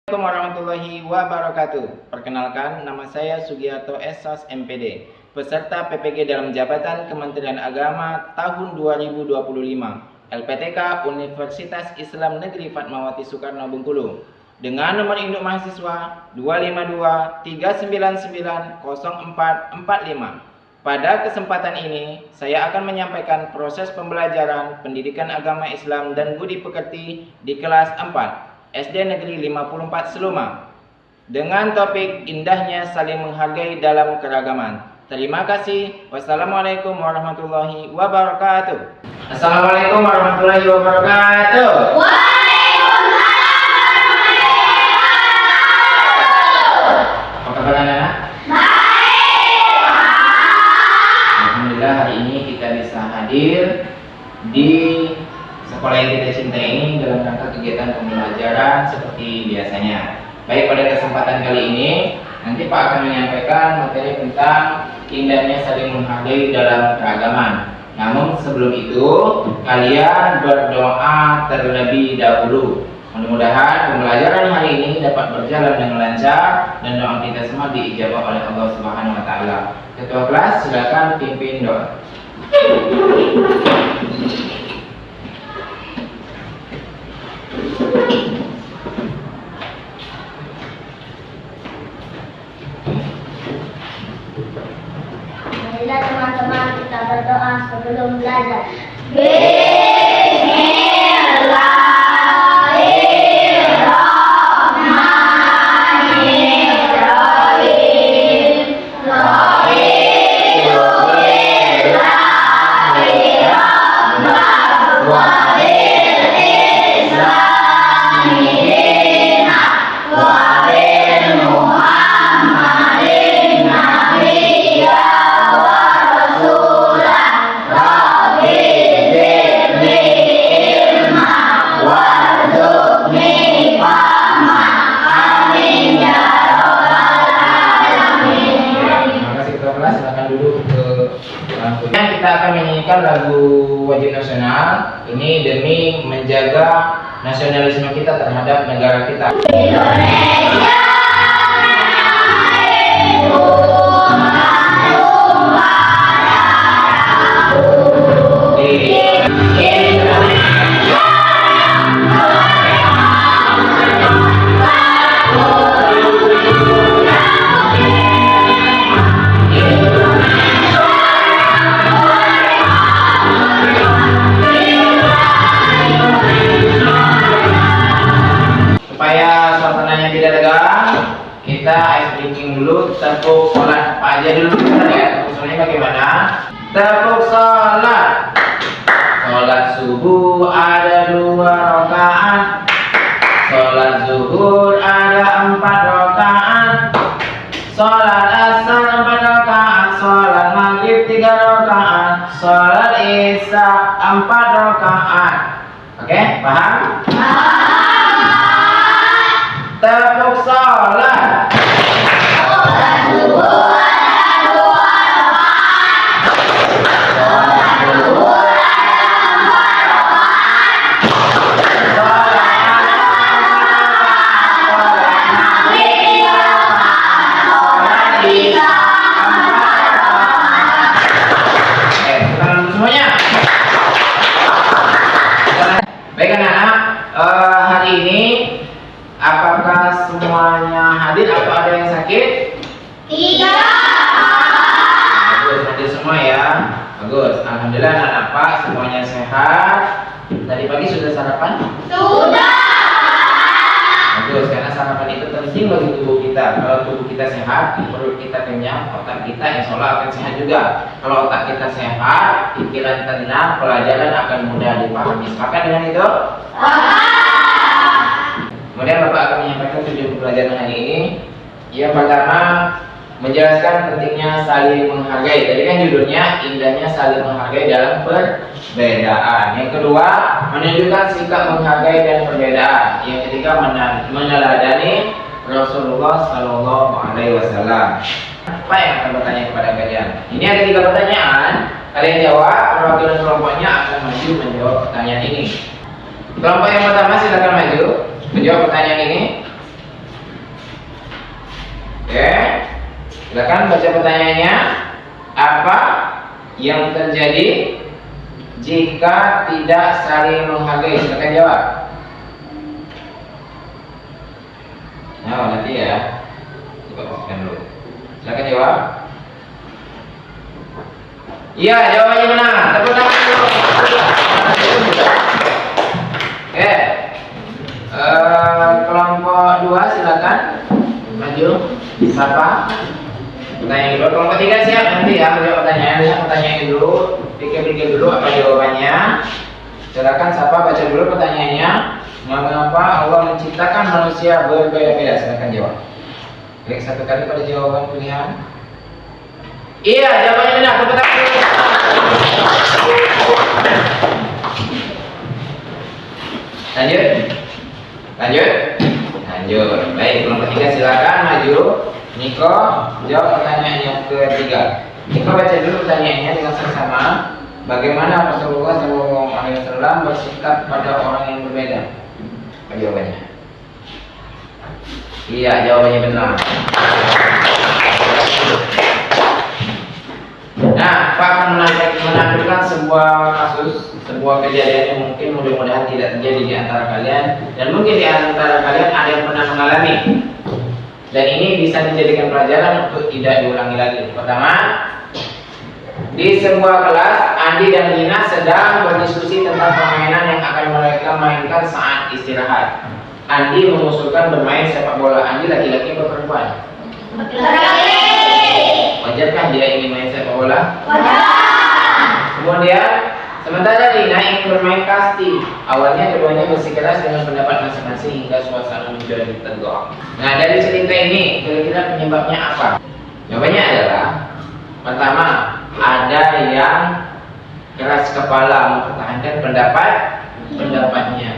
Assalamualaikum warahmatullahi wabarakatuh. Perkenalkan, nama saya Sugiarto Esas MPD, peserta PPG dalam jabatan Kementerian Agama tahun 2025, LPTK Universitas Islam Negeri Fatmawati Soekarno Bengkulu, dengan nomor induk mahasiswa 252399045. Pada kesempatan ini, saya akan menyampaikan proses pembelajaran pendidikan agama Islam dan budi pekerti di kelas 4. SD Negeri 54 Seluma dengan topik indahnya saling menghargai dalam keragaman. Terima kasih. Wassalamualaikum warahmatullahi wabarakatuh. Assalamualaikum warahmatullahi wabarakatuh. Apa kabar anak-anak? Alhamdulillah hari ini kita bisa hadir di sekolah yang kita cintai ini dalam rangka kegiatan pembelajaran seperti biasanya. Baik, pada kesempatan kali ini nanti Pak akan menyampaikan materi tentang indahnya saling menghargai dalam keragaman. Namun sebelum itu kalian berdoa terlebih dahulu. Mudah-mudahan pembelajaran hari ini dapat berjalan dengan lancar dan doa kita semua diijabah oleh Allah Subhanahu wa taala. Ketua kelas silakan pimpin doa. Marilah teman-teman kita berdoa sebelum belajar. Kita akan menyanyikan lagu wajib nasional ini demi menjaga nasionalisme kita terhadap negara kita. Indonesia. Supaya suasananya tidak tegang, kita ice breaking dulu, tepuk sholat apa aja dulu ya. Tepuk sholatnya bagaimana? Tepuk sholat. Sholat subuh ada 2 rakaat. Sholat zuhur ada 4 rakaat. Sholat asar 4 rakaat. Sholat maghrib 3 rakaat. Sholat isya 4 rakaat. Oke, paham? Tepuk sholat. Sholat subuh ada 2 rakaat. Sholat zuhur ada 4 rakaat. Sholat asar 4 rakaat. Sholat maghrib 3 rakaat. Sholat isya 4 rakaat. Kita lanjut semuanya. Baik anak-anak, hari ini apakah semuanya hadir atau ada yang sakit? Tidak. Bagus, hadir semua ya. Bagus, alhamdulillah anak-anak Pak semuanya sehat. Tadi pagi sudah sarapan? Sudah. Bagus, karena sarapan itu penting bagi tubuh kita. Kalau tubuh kita sehat, perut kita kenyang, otak kita insya Allah akan sehat juga. Kalau otak kita sehat, pikiran tenang, pelajaran akan mudah dipahami. Sepakat dengan itu? Kemudian Bapak akan menyampaikan tujuan pembelajaran hari ini. Yang pertama, menjelaskan pentingnya saling menghargai. Tadi kan judulnya indahnya saling menghargai dalam perbedaan. Yang kedua, menunjukkan sikap menghargai dan perbedaan. Yang ketiga, meneladani Rasulullah Shallallahu Alaihi Wasallam. Apa yang akan bertanya kepada kalian? Ini ada 3 pertanyaan. Kalian jawab, perwakilan kelompoknya akan maju menjawab pertanyaan ini. Kelompok yang pertama silakan maju menjawab pertanyaan ini. Oke. Silakan baca pertanyaannya. Apa yang terjadi jika tidak saling menghargai? Silakan jawab. Nah, nanti ya. Coba pastikan dulu. Silakan jawab. Iya, jawabannya benar. Tepuk tangan dulu. Oke. Kelompok 2 silakan maju. Siapa? Pertanyaan dulu. Kelompok 3 siap nanti ya menjawab pertanyaan. Lihat pertanyaan dulu. Pikir-pikir dulu apa jawabannya. Silakan siapa baca dulu pertanyaannya. Mengapa Allah menciptakan manusia berbeda-beda? Silakan jawab. Klik satu kali pada jawaban pilihan. Iya, jawabannya benar. Tepuk tangan dulu. Lanjut. Baik, kelompok 3 silakan maju. Niko, jawab pertanyaan yang ketiga. Niko baca dulu pertanyaannya dengan seksama. Bagaimana Rasulullah SAW bersikap pada orang yang berbeda? Apa jawabannya? Iya, jawabannya benar. Nah, Pak akan menampilkan sebuah kasus, sebuah kejadian yang mungkin mudah-mudahan tidak terjadi di antara kalian, dan mungkin di antara kalian ada yang pernah mengalami. Dan ini bisa dijadikan pelajaran untuk tidak diulangi lagi. Pertama, di sebuah kelas, Andi dan Lina sedang berdiskusi tentang permainan yang akan mereka mainkan saat istirahat. Andi mengusulkan bermain sepak bola. Andi laki-laki atau perempuan? Wajarkah dia ingin main sepak bola? Kemudian, sementara Lina ingin bermain kasti. Awalnya keduanya bersikeras dengan pendapat masing-masing hingga suasana menjadi tegang. Nah, dari cerita ini, kira-kira penyebabnya apa? Jawabannya adalah, pertama, ada yang keras kepala mempertahankan pendapatnya.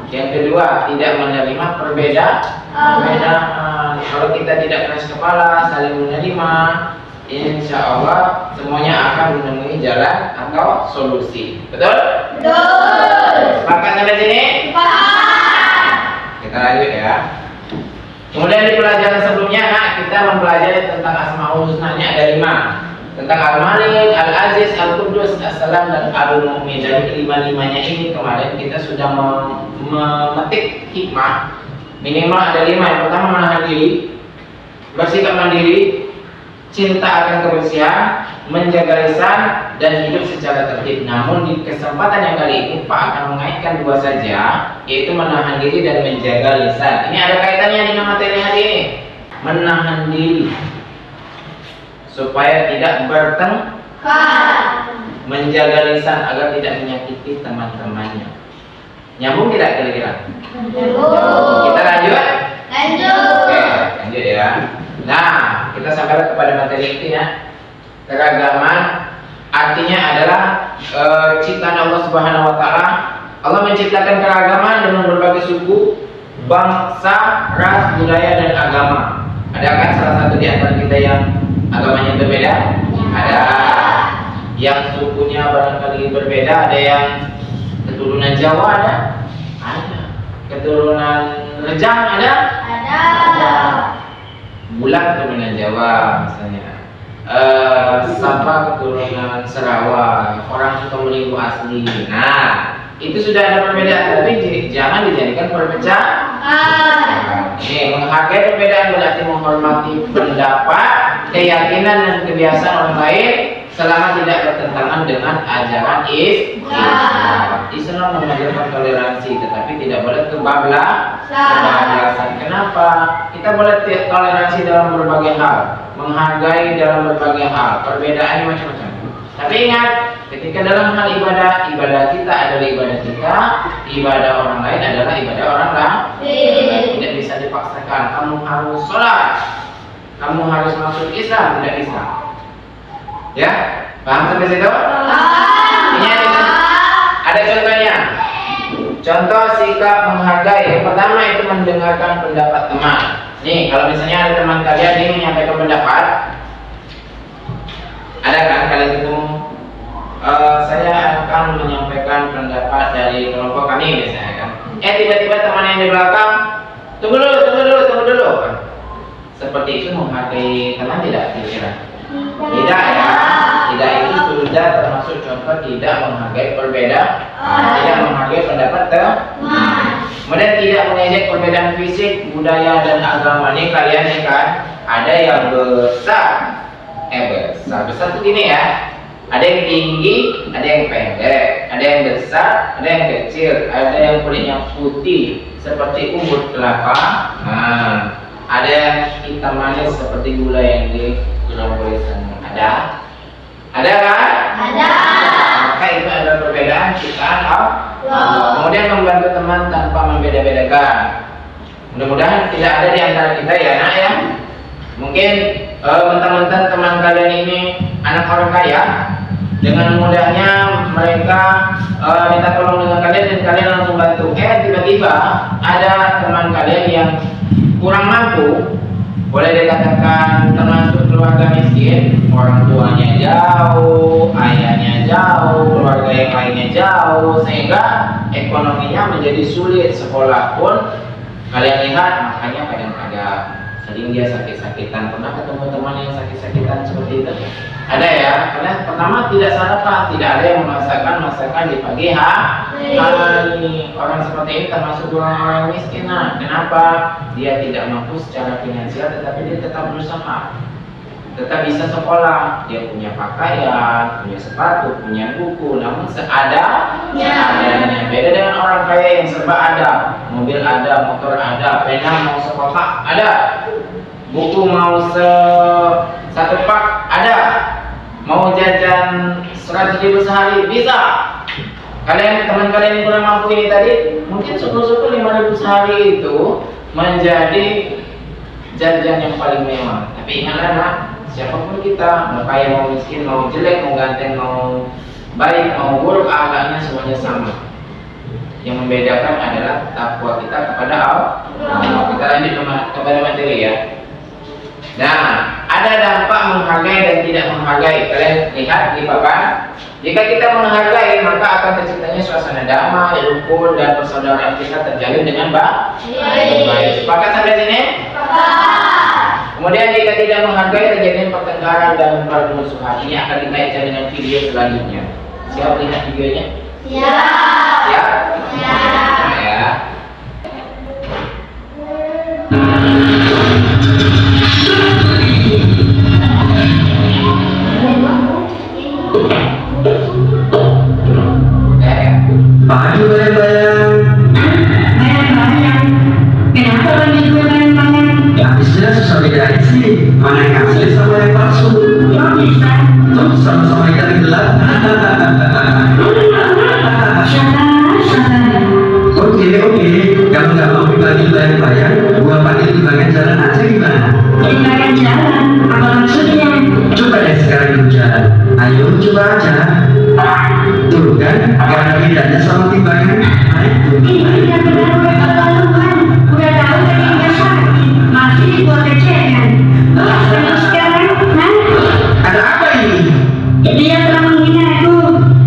Yang kedua, tidak menerima perbedaan. Kalau kita tidak keras kepala, saling menerima, insya Allah semuanya akan menemui jalan atau solusi. Betul? Sepakat sampai sini? Kita lanjut ya. Kemudian di pelajaran sebelumnya, kita mempelajari tentang Asmaul Husna. Ini ada 5. Tentang Al-Malik, Al-Aziz, Al-Qudus, As-Salam, dan Al-Mu'min. Dari kelima-limanya ini kemarin kita sudah memetik hikmah. Minimal ada 5. Yang pertama, menahan diri, bersikap mandiri, cinta akan kebersihan, menjaga lisan, dan hidup secara tertib. Namun di kesempatan yang kali ini Pak akan mengaitkan 2 saja, yaitu menahan diri dan menjaga lisan. Ini ada kaitannya dengan materi hari ini. Menahan diri supaya tidak bertengkar, menjaga lisan agar tidak menyakiti teman-temannya. Nyambung tidak kira-kira? Kita lanjut? Oke, lanjut ya. Nah, kita sampai kepada materi intinya. Keragaman artinya adalah ciptaan Allah Subhanahu wa taala. Allah menciptakan keragaman dengan berbagai suku, bangsa, ras, budaya, dan agama. Ada kan salah satu di antara kita yang agamanya berbeda? Ada. Yang sukunya barangkali berbeda, ada yang keturunan Jawa ada? Ada. Keturunan Rejang ada? Bulan keturunan Jawa misalnya. Sapa keturunan Sarawak, orang Sukamulinggo asli. Nah, itu sudah ada perbedaan, tapi jangan dijadikan perpecahan. Ini menghargai perbedaan berarti menghormati pendapat, keyakinan, dan kebiasaan orang lain selama tidak bertentangan dengan ajaran Islam. Islam mengajarkan toleransi, tetapi tidak boleh kebablasan. Kenapa? Kita boleh toleransi dalam berbagai hal, menghargai dalam berbagai hal, perbedaannya macam-macam. Tapi ingat, ketika dalam hal ibadah kita adalah ibadah kita, ibadah orang lain adalah ibadah orang lain. Tidak bisa dipaksakan. Kamu harus sholat, kamu harus masuk Islam, tidak bisa. Ya, paham sampai situ? Ini ada contohnya. Contoh sikap menghargai. Yang pertama itu mendengarkan pendapat teman. Nih, kalau misalnya ada teman kalian ini menyampaikan pendapat, ada kan kalian ketemu? Saya akan menyampaikan pendapat dari kelompok kami misalnya kan. Tiba-tiba teman yang di belakang, tunggu dulu. seperti itu menghargai teman tidak kira-kira? Tidak ya. Tidak itu sudah termasuk contoh tidak menghargai perbedaan, tidak menghargai pendapat teman. Kemudian tidak mengejek perbedaan fisik, budaya dan agama. Ini kalian nih kan, ada yang besar, besar tuh gini ya. Ada yang tinggi, ada yang pendek, ada yang besar, ada yang kecil, ada yang kulitnya putih seperti umbut kelapa. Nah, ada yang hitam manis seperti gula yang digerombol sana. Ada kan? Ada. Maka itu adalah perbedaan ciptaan Allah. Kemudian membantu teman tanpa membeda-bedakan. Mudah-mudahan tidak ada di antara kita ya nak ya. Mungkin mentang-mentang teman kalian ini anak orang kaya, dengan mudahnya mereka minta tolong dengan kalian dan kalian langsung bantu. Tiba-tiba ada teman kalian yang kurang mampu, boleh dikatakan termasuk keluarga miskin, orang tuanya jauh, ayahnya jauh, keluarga yang lainnya jauh, sehingga ekonominya menjadi sulit. Sekolah pun kalian lihat, makanya kadang-kadang sering dia sakit-sakitan. Pernah ketemu teman yang sakit-sakitan seperti itu? Ada ya, karena pertama tidak sarapan, tidak ada yang memasakkan masakan di pagi hari. Orang seperti ini termasuk orang-orang miskin. Nah, kenapa? Dia tidak mampu secara finansial, tetapi dia tetap berusaha, tetap bisa sekolah. Dia punya pakaian, punya sepatu, punya buku, namun seadanya. Beda dengan orang kaya yang serba ada, mobil ada, motor ada, pena mau sekotak ada, buku mau satu pak ada, mau jajan 100.000 sehari bisa. Teman kalian yang kurang mampu ini tadi, mungkin syukur-syukur 5.000 sehari itu menjadi jajan yang paling mewah. Tapi ingatlah nak, siapapun kita, mau kaya mau miskin, mau jelek mau ganteng, mau baik mau buruk, akhlaknya semuanya sama. Yang membedakan adalah takwa kita kepada Allah. Kita lanjut kepada materi ya. Nah, ada dampak menghargai dan tidak menghargai. Kalian lihat di papan. Jika kita menghargai, maka akan terciptanya suasana damai, rukun, dan persaudaraan kita terjalin dengan baik. Sepakat sampai sini? Kemudian jika tidak menghargai, terjadi pertengkaran dan permusuhan. Ini akan dikaitkan dengan video selanjutnya. Siap lihat videonya? Siap? Nah, ya. Pagi bayang-bayang. Kenapa lagi gue bayang-bayang? Ya habisnya susah bedain sih, mana yang asli sama yang palsu. Kok bisa? Tuh sama-sama ikan gelap. Salah. Oke, kamu gak mau dibagi bayang-bayang, gua panggil di bagian jalan aja gimana? Tinggalkan jalan, apa maksudnya? Coba deh sekarang dulu jalan. Ayo coba aja. Tuh kan, gak ada bedanya sama timbangan. Ini tidak benar udah keterlaluan. Udah tahu tadi nggak sakit, masih dibuat eceran. Terus sekarang, Ada apa ini? dia telah menghina aku.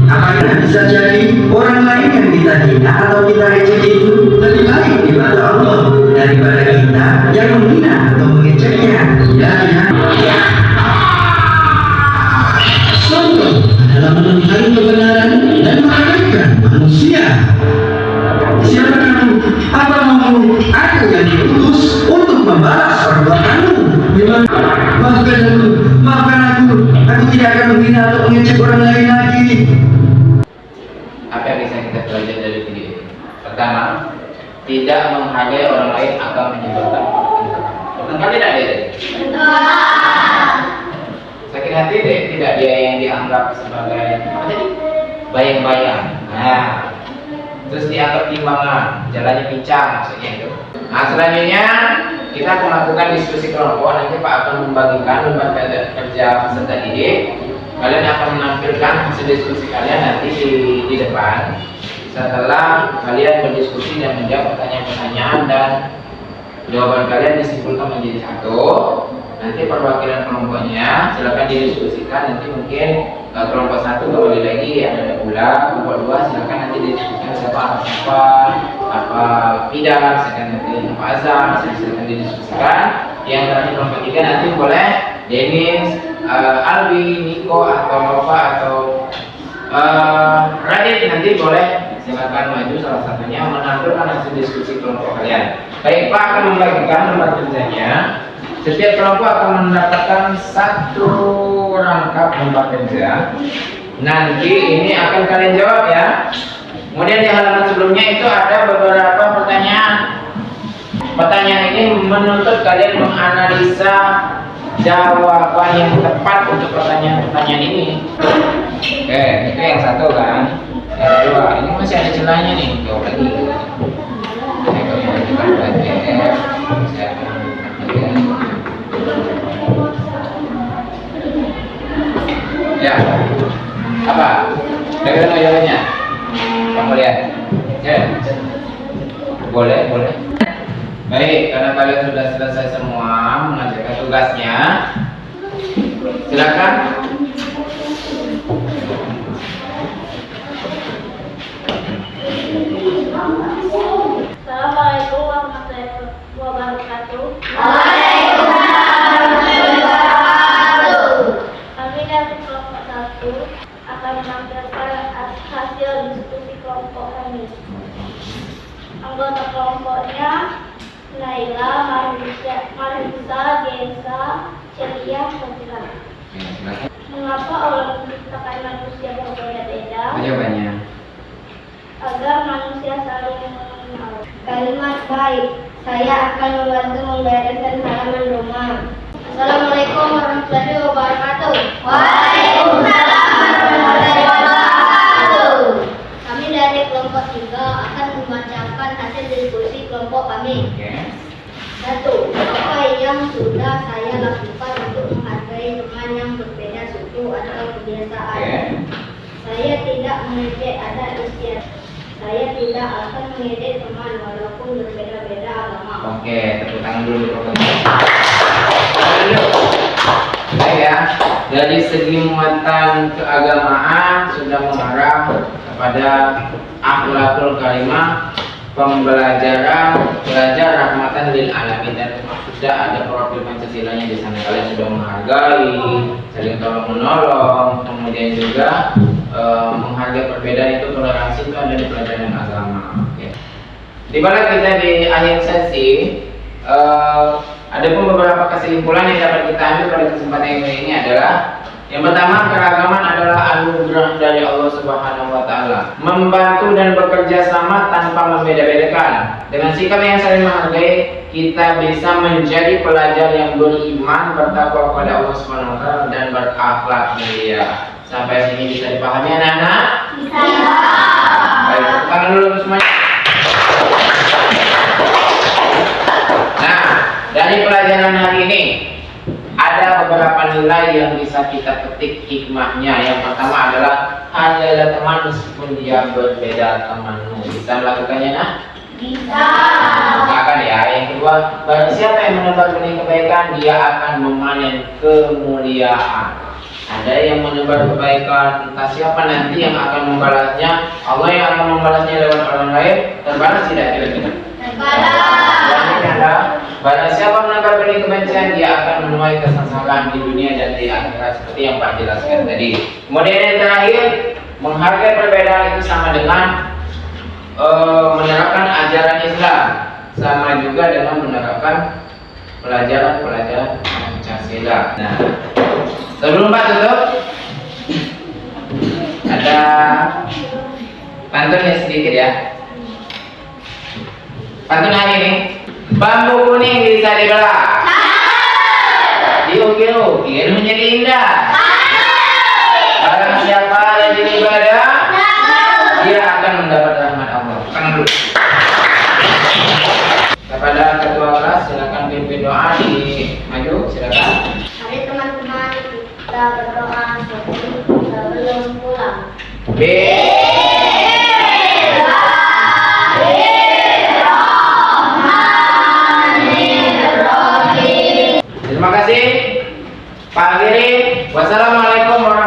Apakah bisa jadi orang lain yang kita hina atau kita ejek itu lebih baik di mata Allah daripada kita yang menghina atau mengejeknya? Ya. Contoh adalah menentang kebenaran dan meremehkan manusia. Siapa kamu? Apa maumu? Aku yang diutus untuk membalas perbuatanmu. Maafkan aku. Aku tidak akan menghina atau mengejek orang lain lagi. Apa yang bisa kita belajar dari video ini? Pertama, tidak menghargai orang lain akan menyebabkan pertengkaran. Tidak ada tadi. Sakit hati deh, tidak dia yang dianggap sebagai apa tadi? Bayang-bayang. Nah, terus dianggap timbangan, jalannya pincang maksudnya itu. Nah, selanjutnya kita akan melakukan diskusi kelompok. Nanti Pak akan membagikan lembaga kerja peserta didik. Kalian akan menampilkan hasil diskusi kalian nanti di depan. Setelah kalian berdiskusi dan menjawab pertanyaan-pertanyaan dan jawaban kalian disimpulkan menjadi satu, nanti perwakilan kelompoknya silakan didiskusikan. Nanti mungkin kelompok satu kembali lagi ada pula, kelompok dua silakan nanti didiskusikan siapa apa bidang, silakan nanti apa azam, silakan didiskusikan. Yang terakhir kelompok 3 nanti boleh Denis, Albi, Niko atau Nova atau Radit nanti boleh silakan maju salah satunya menampilkan hasil diskusi kelompok kalian. Baik, Pak akan membagikan lembar kerjanya. Setiap kelompok akan mendapatkan 1 rangkap lembar kerja. Nanti ini akan kalian jawab ya. Kemudian di halaman sebelumnya itu ada beberapa pertanyaan. Pertanyaan ini menuntut kalian menganalisa jawaban yang tepat untuk pertanyaan-pertanyaan ini. Oke, itu yang 1 kan. Yang 2, ini masih ada celahnya nih. Jawab lagi. Saya akan mengajukan PDF. Saya akan ya. Apa? Bagaimana jawabannya? Kamu lihat. Ya. Boleh. Baik, karena kalian sudah selesai semua mengerjakan tugasnya, silakan. Assalamualaikum warahmatullahi wabarakatuh. Waalaikumsalam warahmatullahi wabarakatuh. Kami dari kelompok 1 akan menampilkan hasil diskusi kelompok kami. Anggota kelompoknya Naila, Marisa, Gesa, Celia, Fadila. Mengapa Allah menciptakan manusia berbeda-beda? Jawabannya. Agar manusia saling mengenal. Kalimat baik. Saya akan membantu membereskan halaman rumah. Assalamualaikum warahmatullahi wabarakatuh. Waalaikumsalam warahmatullahi wabarakatuh. Kami dari kelompok 3 akan membacakan hasil diskusi kelompok kami. Oke. 1. Apa yang sudah saya lakukan untuk menghargai teman yang berbeda suku atau kebiasaan? Oke. Saya tidak mengejek adat istiadat. Saya tidak akan mengejek teman walaupun berbeda-beda agama. Oke, tepuk tangan dulu untuk baik ya. Dari segi muatan keagamaan sudah mengarah kepada akhlakul karimah, pembelajaran belajar rahmatan lil alamin, dan sudah ada profil Pancasilanya di sana. Kalian sudah menghargai, saling tolong menolong, kemudian juga menghargai perbedaan itu, toleransi itu ada di pelajaran agama. Oke. Di balik kita di akhir sesi, ada pun beberapa kesimpulan yang dapat kita ambil pada kesempatan ini adalah: yang pertama, keragaman adalah anugerah dari Allah Subhanahu wa Ta'ala. Membantu dan bekerja sama tanpa membeda-bedakan. Dengan sikap yang saling menghargai, kita bisa menjadi pelajar yang beriman, bertakwa kepada Allah Subhanahu wa Ta'ala, dan berakhlak mulia. Sampai sini bisa dipahami anak-anak? Bisa. Baik, tepuk tangan dulu semuanya. Nah, dari pelajaran hari ini ada beberapa nilai yang bisa kita petik hikmahnya. Yang pertama adalah hargailah teman meskipun dia berbeda temanmu. Bisa melakukannya, nak? Bisa. Akan ya. Yang kedua, barang siapa yang menebar benih kebaikan, dia akan memanen kemuliaan. Ada yang menebar kebaikan, entah siapa nanti yang akan membalasnya. Allah yang akan membalasnya lewat orang lain. Terbalas tidak kira-kira? Terbalas. Barang siapa menebar benih kebencian, dia akan menuai kesengsaraan di dunia dan di akhirat, seperti yang Pak jelaskan tadi. Kemudian yang terakhir, menghargai perbedaan itu sama dengan menerapkan ajaran Islam, sama juga dengan menerapkan pelajaran-pelajaran Pancasila. Nah, sebelum Pak tutup, ada pantunnya sedikit ya. Pantun hari ini: bambu kuning bisa dibelah, diukir-ukir menjadi indah. Barang siapa rajin ibadah, dia akan mendapat rahmat Allah. Tangan dulu. Kepada ketua kelas, silakan pimpin doa di maju, silakan. Mari teman-teman kita berdoa sebelum pulang. Terima kasih Pak Giri. Wassalamualaikum warahmatullahi wabarakatuh.